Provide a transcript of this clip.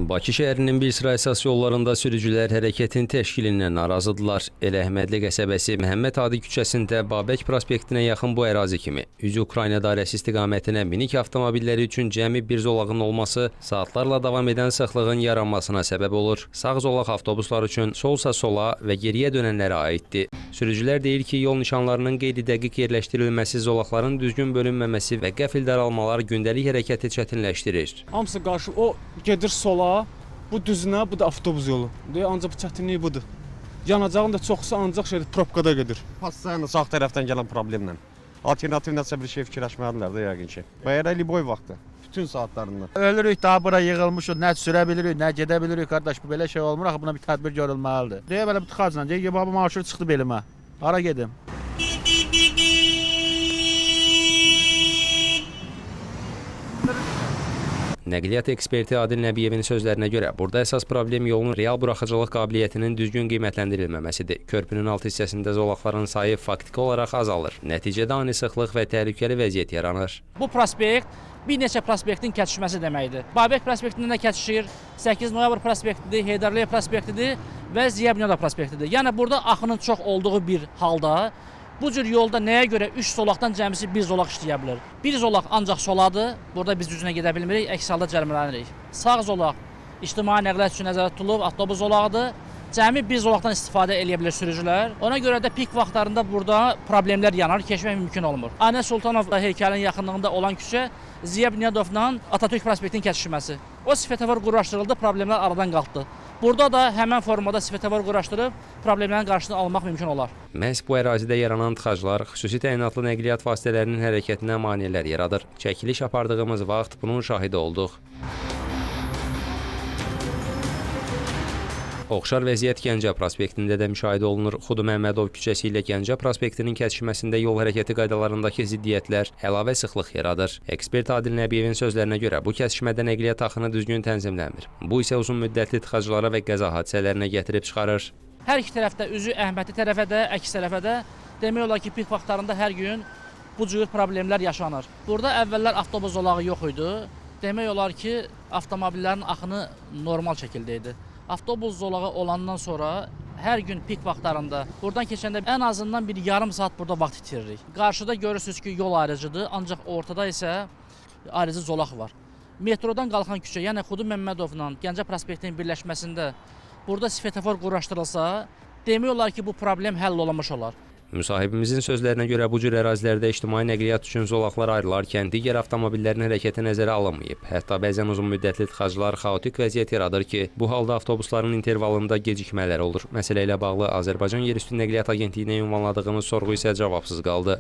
Bakı şəhərinin bir sıra əsas yollarında sürücülər hərəkətin təşkilindən narazıdırlar. Elə Əhmədli qəsəbəsi Məhəmməd Hadi küçəsində Babək prospektinə yaxın bu ərazi kimi Üzü-Ukrayna dairəsi istiqamətinə minik avtomobilləri üçün cəmi bir zolağın olması saatlarla davam edən sıxlığın yaranmasına səbəb olur. Sağ zolaq avtobuslar üçün, solsa sola və geriyə dönənlərə aiddir. Sürücülər deyir ki, yol nişanlarının qeyri-dəqiq yerləşdirilməsi, zolaqların düzgün bölünməməsi və qəfil daralmalar gündəlik hərəkəti çətinləşdirir. Hamısı qarşı, o gedir sola, bu düzünə, bu da avtobus yolu. Ancaq bu çətinliyi budur. Yanacağın da çoxsa ancaq probkada gedir. Passayla sağ tərəfdən gələn problemlə. Alternativ nəsə bir şey fikirləşməlidirlər də yəqin ki. Bayara liboy vaxtı. Bütün saatlarında. Ölürük, daha bura yığılmışıq, nə sürə bilirik, nə gedə bilirik, qardaş, bu belə şey olmur, axı buna bir tədbir görülməlidir. Deyə belə bir tıxacla, deyək ki, bu marşrut çıxdı belimə, hara gedim? Nəqliyyat eksperti Adil Nəbiyevin sözlərinə görə, burada əsas problem yolun real buraxıcılıq qabiliyyətinin düzgün qiymətləndirilməməsidir. Körpünün alt hissəsində zolaqların sayı faktiki olaraq azalır. Nəticədə ani sıxlıq və təhlükəli vəziyyət yaranır. Bu prospekt bir neçə prospektin kəsişməsi deməkdir. Babək prospektindən də kəsişir, 8 noyabr prospektidir, Heydər Əliyev prospektidir və Ziya Bünyadov prospektidir. Yəni burada axının çox olduğu bir halda bu cür yolda nəyə görə 3 zolaqdan cəmisi 1 zolaq işləyə bilər? Bir zolaq ancaq soladır, burada biz düzünə gedə bilmirik, əks halda cərimələnirik. Sağ zolaq ictimai nəqliyyat üçün nəzərdə tutulub, avtobus zolağıdır. Cəmi bir zolaqdan istifadə edə bilər sürücülər. Ona görə də pik vaxtlarında burada problemlər yanar, keçmək mümkün olmur. Aynə Sultanov heykəlinin yaxınlığında olan küçə Ziya Bünyadovla Atatürk prospektinin kəsişməsi. O svetofor quraşdırıldı, problemlər aradan qalxdı. Burada da həmən formada svetofor quraşdırıb problemlərin qarşısını almaq mümkün olar. Məhz bu ərazidə yaranan tıxaclar xüsusi təyinatlı nəqliyyat vasitələrinin hərəkətinə maneələr yaradır. Çəkiliş apardığımız vaxt bunun şahidi olduq. Oxşar vəziyyət Gəncə prospektində də müşahidə olunur. Xudu Məmmədov küçəsi ilə Gəncə prospektinin kəsişməsində yol hərəkəti qaydalarındakı ziddiyyətlər əlavə sıxlıq yaradır. Ekspert Adil Nəbiyevin sözlərinə görə bu kəsişmədə nəqliyyat axını düzgün tənzimlənmir. Bu isə uzun müddətli tıxaclara və qəza hadisələrinə gətirib çıxarır. Hər iki tərəfdə üzü Əhmədli tərəfə də, əks tərəfə də demək olar ki, pik vaxtlarında hər gün bu cür problemlər yaşanır. Burada əvvəllər avtobus zolağı yox idi. Demək olar ki, avtomobillərin axını normal şəkildə idi. Avtobus zolağı olandan sonra hər gün pik vaxtlarında buradan keçəndə ən azından bir yarım saat burada vaxt itiririk. Qarşıda görürsünüz ki, yol ayrıcıdır, ancaq ortada isə ayrıcı zolaq var. Metrodan qalxan küçə, yəni Xudu Məmmədovla Gəncə prospektinin birləşməsində burada svetofor quraşdırılsa, demək olar ki, bu problem həll olunmuş olar. Müsahibimizin sözlərinə görə bu cür ərazilərdə ictimai nəqliyyat üçün zolaqlar ayrılarkən digər avtomobillərin hərəkəti nəzərə alınmayıb. Hətta bəzən uzun müddətli tıxaclar xaotik vəziyyət yaradır ki, bu halda avtobusların intervalında gecikmələr olur. Məsələ ilə bağlı Azərbaycan Yerüstü Nəqliyyat Agentliyinə ünvanladığımız sorğu isə cavabsız qaldı.